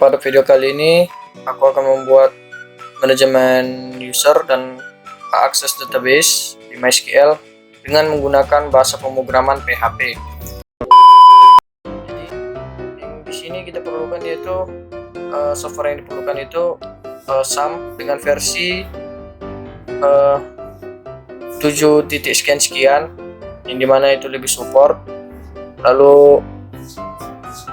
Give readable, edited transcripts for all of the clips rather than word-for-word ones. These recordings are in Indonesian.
Pada video kali ini aku akan membuat manajemen user dan akses database di MySQL dengan menggunakan bahasa pemrograman PHP. Jadi yang di sini kita perlukan yaitu software yang diperlukan itu SAM dengan versi 7 titik sekian yang dimana itu lebih support. Lalu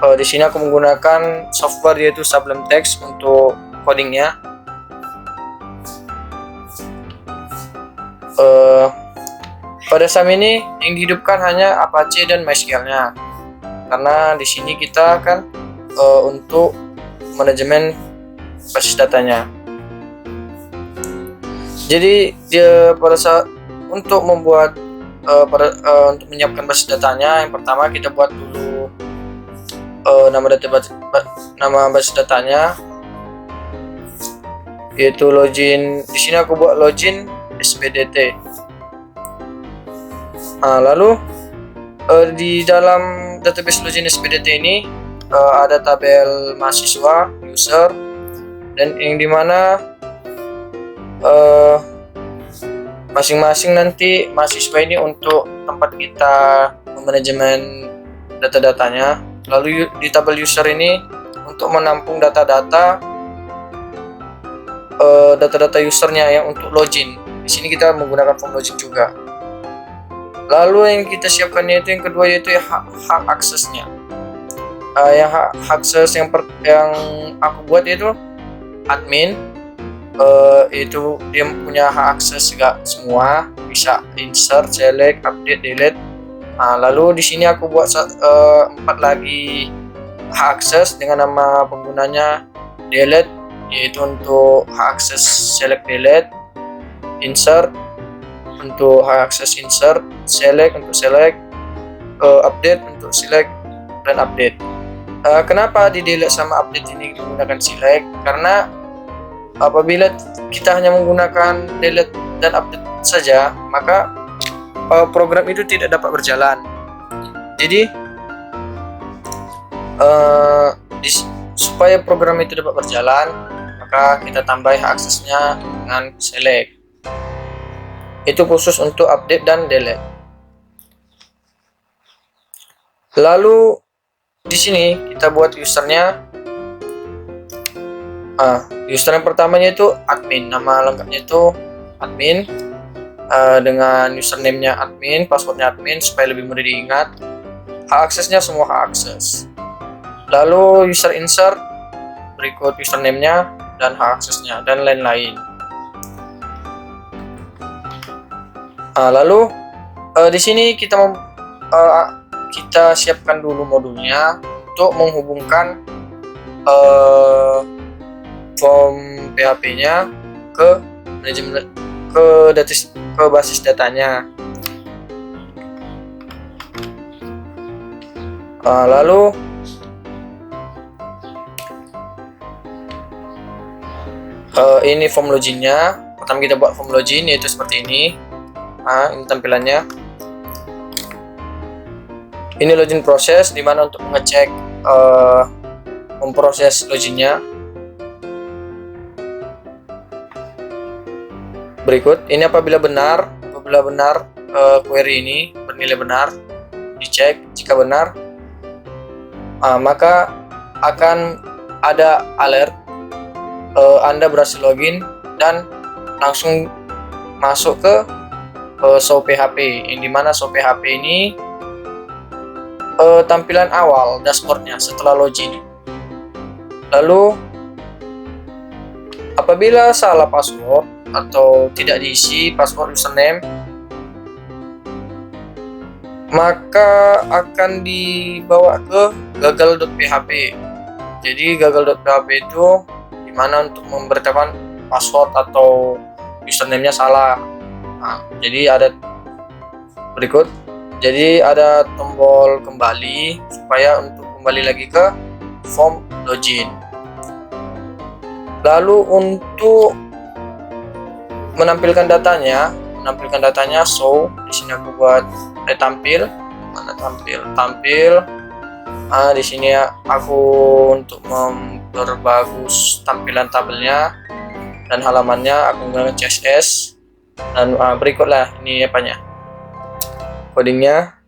di sini aku menggunakan software yaitu Sublime Text untuk codingnya. Pada SAM ini yang dihidupkan hanya Apache dan MySQL-nya, karena di sini kita akan untuk manajemen basis datanya. Jadi pada saat untuk membuat untuk menyiapkan basis datanya, yang pertama kita buat dulu nama basis datanya, yaitu login. Di sini aku buat login SPDT. Lalu di dalam database login SPDT ini ada tabel mahasiswa, user, dan yang dimana masing-masing nanti mahasiswa ini untuk tempat kita manajemen data-datanya. Lalu di tabel user ini untuk menampung data-data usernya yang untuk login. Di sini kita menggunakan form login juga. Lalu yang kita siapkan yaitu yang kedua yaitu hak aksesnya. Yang hak akses yang aku buat yaitu admin. Itu dia punya hak akses semua, bisa insert, select, update, delete. Lalu di sini aku buat 4 lagi hak akses dengan nama penggunanya delete, yaitu untuk hak akses select delete, insert untuk hak akses insert, select untuk select, update untuk select dan update. Kenapa di delete sama update ini menggunakan select? Karena apabila kita hanya menggunakan delete dan update saja, maka program itu tidak dapat berjalan. Jadi supaya program itu dapat berjalan, maka kita tambah hak aksesnya dengan select. Itu khusus untuk update dan delete. Lalu di sini kita buat usernya. User yang pertamanya itu admin, nama lengkapnya itu admin, dengan username-nya admin, passwordnya admin supaya lebih mudah diingat. Hak aksesnya semua hak akses. Lalu user insert, berikut username-nya dan hak aksesnya dan lain-lain. Lalu di sini kita siapkan dulu modulnya untuk menghubungkan form PHP-nya ke manajemen ke basis datanya. Lalu ini form loginnya. Pertama kita buat form login yaitu seperti ini. Ini tampilannya. Ini login proses dimana untuk mengecek memproses loginnya. Berikut ini apabila benar query ini bernilai benar, dicek. Jika benar, maka akan ada alert Anda berhasil login dan langsung masuk ke show PHP, yang dimana show PHP ini tampilan awal dashboardnya setelah login. Lalu apabila salah password atau tidak diisi password username, maka akan dibawa ke gagal.php. Jadi gagal.php itu dimana untuk memberitahukan password atau username-nya salah. Jadi ada berikut. Jadi ada tombol kembali supaya untuk kembali lagi ke form login. Lalu untuk menampilkan datanya show. Di sini aku buat tampil. Mana tampil? Di sini aku untuk memperbagus tampilan tabelnya dan halamannya. Aku menggunakan CSS dan berikutlah ini apanya, codingnya.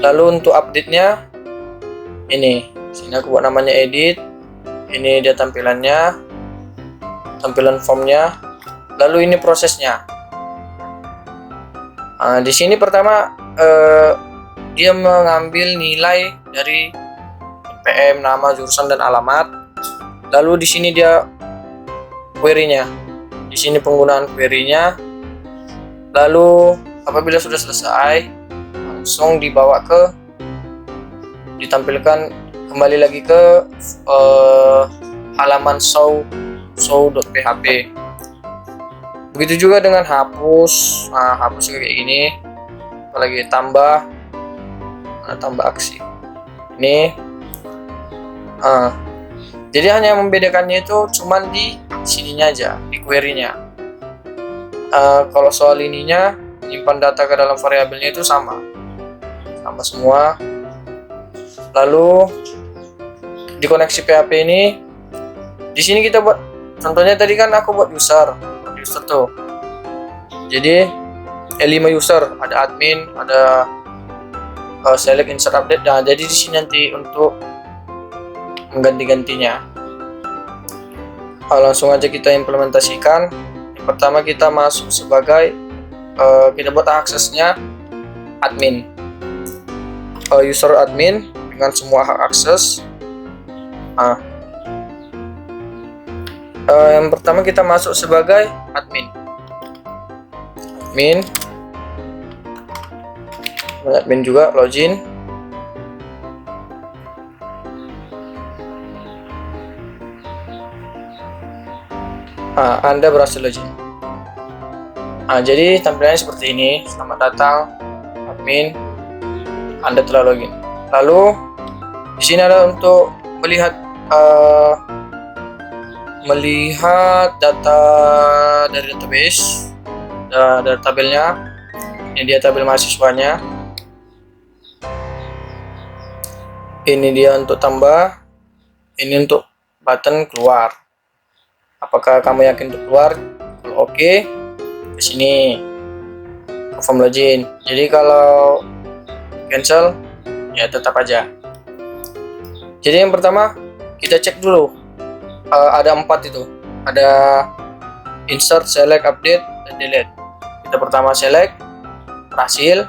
Lalu untuk update-nya ini, sini aku buat namanya edit. Ini dia tampilannya, tampilan formnya. Lalu ini prosesnya. Di sini pertama dia mengambil nilai dari NPM, nama, jurusan, dan alamat. Lalu di sini dia query-nya. Di sini penggunaan query-nya. Lalu apabila sudah selesai, langsung ditampilkan kembali lagi ke halaman show.php. Begitu juga dengan hapus. Hapus juga kayak gini. Apalagi tambah aksi ini. Jadi hanya membedakannya itu cuman di sininya aja, di query-nya. Kalau soal ininya, menyimpan data ke dalam variabelnya itu sama semua. Lalu di koneksi PHP ini, di sini kita buat, contohnya tadi kan aku buat user tuh. Jadi 5 user, ada admin, ada select, insert, update. Nah, jadi di sini nanti untuk mengganti-gantinya. Langsung aja kita implementasikan. Yang pertama kita masuk sebagai kita buat aksesnya admin, user admin dengan semua hak akses. Yang pertama kita masuk sebagai admin. Admin juga login. Anda berhasil login. Jadi tampilannya seperti ini. Selamat datang admin, Anda telah login. Lalu di sini ada untuk melihat data dari database, dari tabelnya. Ini dia tabel mahasiswanya. Ini dia untuk tambah. Ini untuk button keluar. Apakah kamu yakin untuk keluar? Kalau oke, ke sini form login. Jadi kalau cancel, ya tetap aja. Jadi yang pertama kita cek dulu, ada 4 itu, ada insert, select, update, dan delete. Kita pertama select, berhasil.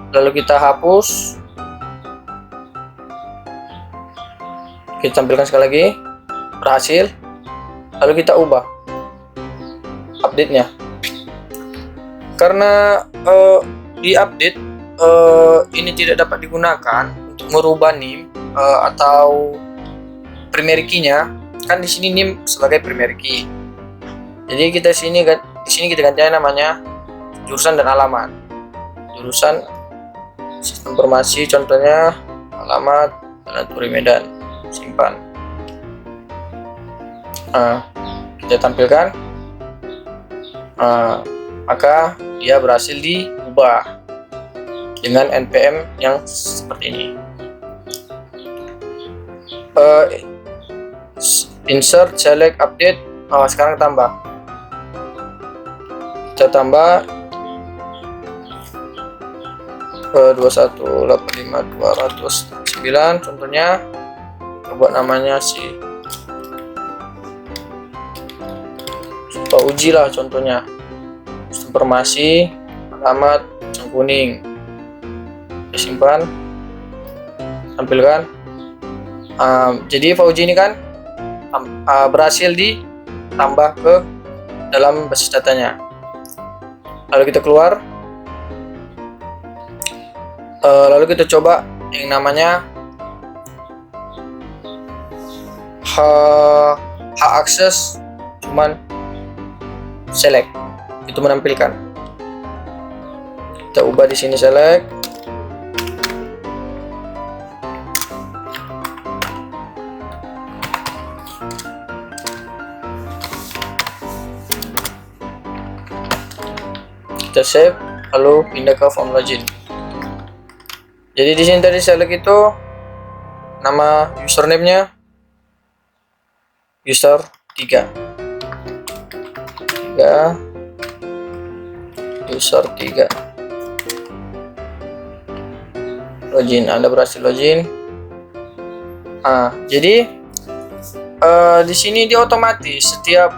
Lalu kita hapus. Kita tampilkan sekali lagi, berhasil. Lalu kita ubah update-nya. Karena di update ini tidak dapat digunakan untuk merubah NIM atau primary key-nya. Kan di sini NIM sebagai primary key. Jadi kita di sini kita ganti namanya jurusan dan alamat. Jurusan sistem informasi, contohnya alamat Turi Medan. Simpan. Kita tampilkan. Maka dia berhasil diubah dengan NPM yang seperti ini. Insert, select, update. Sekarang tambah. Kita tambah 2185.209 contohnya. Kita buat namanya Pak uji lah contohnya. Informasi, alamat, kuning. Kita simpan, tampilkan. Jadi Fauji ini kan berhasil ditambah ke dalam basis datanya. Lalu kita keluar. Lalu kita coba yang namanya hak akses, cuman select itu menampilkan. Kita ubah di sini select. Kita save, lalu pindah ke form login. Jadi di sini tadi select itu nama username-nya user 3 user 3 login. Anda berhasil login. Jadi di sini dia otomatis setiap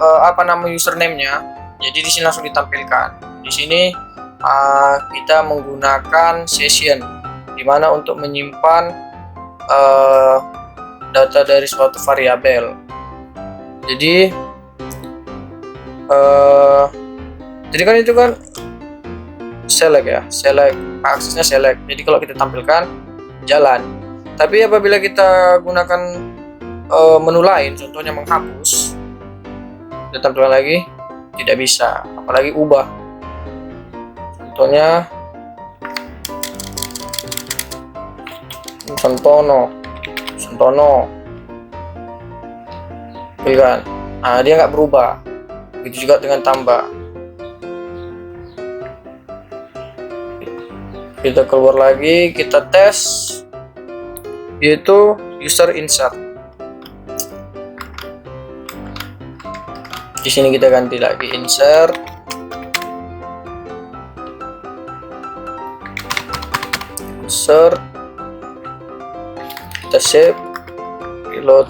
apa nama username-nya, jadi di sini langsung ditampilkan. Di sini kita menggunakan session, dimana untuk menyimpan data dari suatu variabel. Jadi kan itu kan select ya, select aksesnya select. Jadi kalau kita tampilkan jalan. Tapi apabila kita gunakan menu lain, contohnya menghapus, kita tampilkan lagi tidak bisa, apalagi ubah. Contohnya Sentono, kan? Dia nggak berubah. Begitu juga dengan tambah. Kita keluar lagi, kita tes, yaitu user insert. Di sini kita ganti lagi insert. Kita save, reload.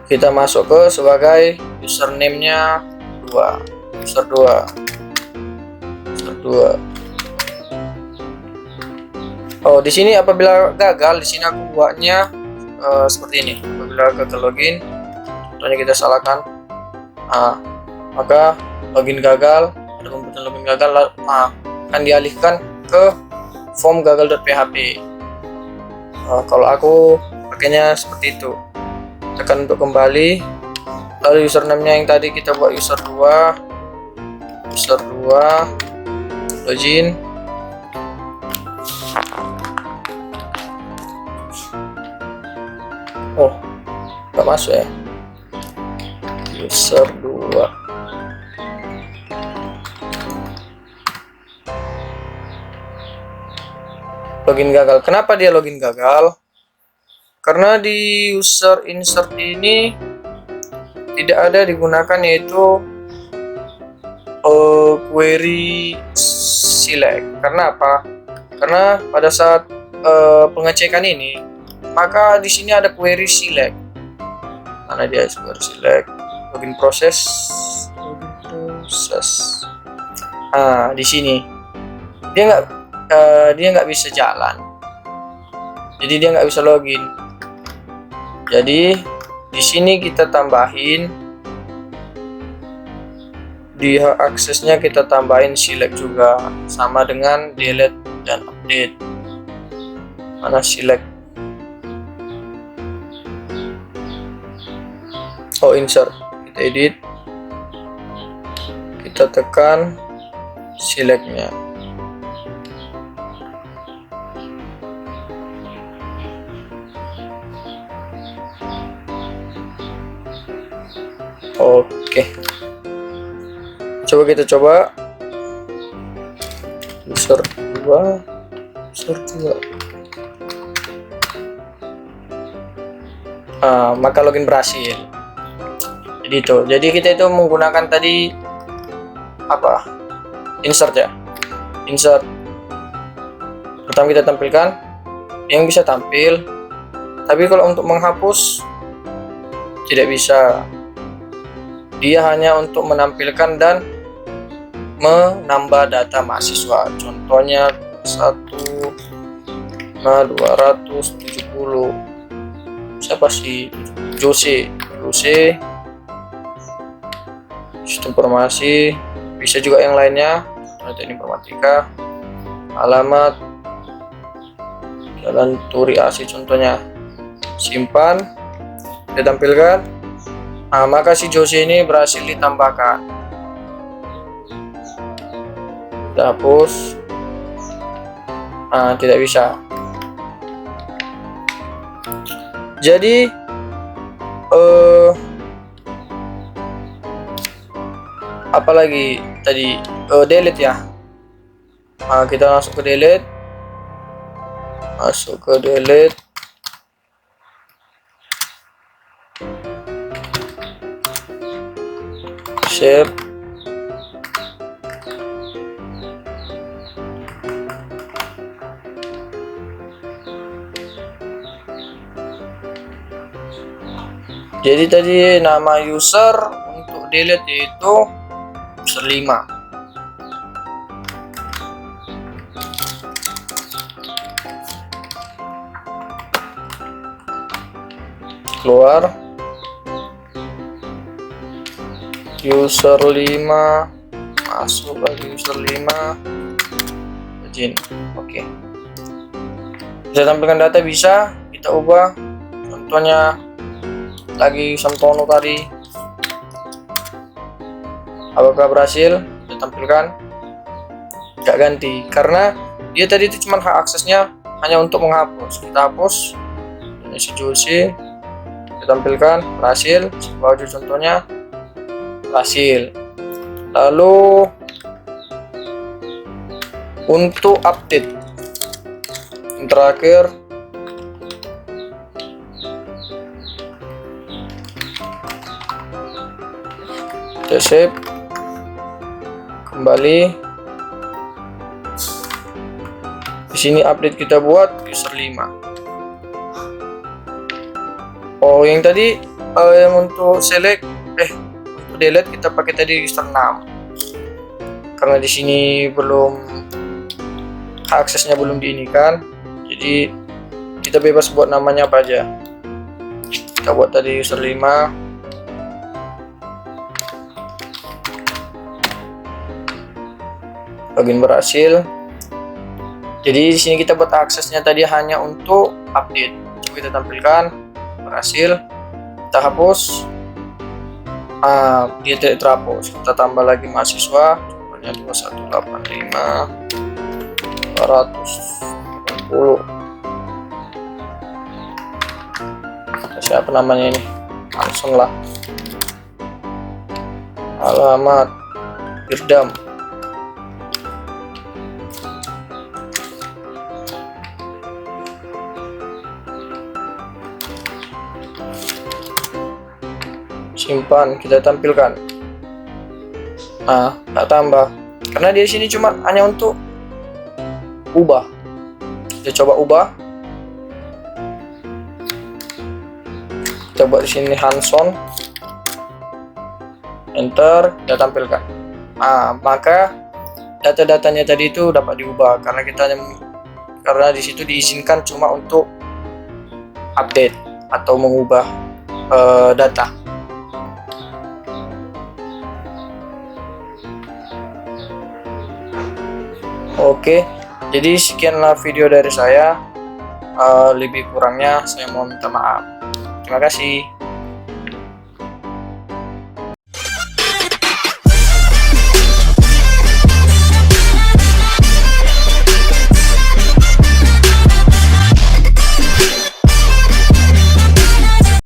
Kita masuk ke sebagai username-nya user 2. Oh, di sini apabila gagal, di sini aku buatnya seperti ini. Apabila gagal login, contohnya kita salahkan, maka login gagal, ada pembuatan login gagal, akan dialihkan ke form gagal.php. Kalau aku pakainya seperti itu. Tekan untuk kembali, lalu username-nya yang tadi kita buat user 2 login. Oh, nggak masuk ya, user 2. Login gagal. Kenapa dia login gagal? Karena di user insert ini tidak ada digunakan, yaitu query select. Karena apa? Karena pada saat pengecekan ini, maka di sini ada query select. Mana dia query select? Login proses. Di sini dia nggak bisa jalan. Jadi dia nggak bisa login. Jadi di sini kita tambahin di hak aksesnya, kita tambahin select juga, sama dengan delete dan update. Mana select? Oh, insert. Kita edit, kita tekan selectnya. Oke, coba kita coba user 2. Maka login berhasil. Jadi itu. Jadi kita itu menggunakan tadi apa? Insert ya. Insert. Pertama kita tampilkan yang bisa tampil. Tapi kalau untuk menghapus tidak bisa. Dia hanya untuk menampilkan dan menambah data mahasiswa. Contohnya 270. Siapa sih? Jose. Sistem informasi. Bisa juga yang lainnya. Teknik informatika. Alamat. Jalan Turi Asih contohnya. Simpan. Ditampilkan. Maka si Jose ini berhasil ditambahkan. Kita hapus. Tidak bisa. Jadi apalagi tadi delete ya. Kita masuk ke delete, save. Jadi tadi nama user untuk delete itu user 5. Keluar user 5, masuk lagi user 5, login. Oke. Bisa tampilkan data, bisa kita ubah. Contohnya lagi Samtono tadi, apakah berhasil? Kita tampilkan, nggak ganti karena dia tadi itu cuma hak aksesnya hanya untuk menghapus. Kita hapus ini CJOC, kita tampilkan berhasil. Baju contohnya berhasil. Lalu untuk update yang terakhir, kita save, kembali. Di sini update kita buat user 5. Oh, yang tadi yang untuk select untuk delete kita pakai tadi user 6. Karena di sini belum aksesnya belum diinikan, jadi kita bebas buat namanya apa aja. Kita buat tadi user 5. Login berhasil. Jadi di sini kita buat aksesnya tadi hanya untuk update. Coba kita tampilkan berhasil. Kita hapus. Dia tidak terhapus. Kita tambah lagi mahasiswa. Contohnya 2185 280. Siapa namanya ini? Langsung lah. Alamat Birdam. Simpan, kita tampilkan. Tak tambah karena di sini cuma hanya untuk ubah. Kita coba ubah. Kita buat di sini Hanson, enter, kita tampilkan. Maka data-datanya tadi itu dapat diubah karena di situ diizinkan cuma untuk update atau mengubah data. Oke, jadi sekianlah video dari saya. Lebih kurangnya saya mau minta maaf. Terima kasih.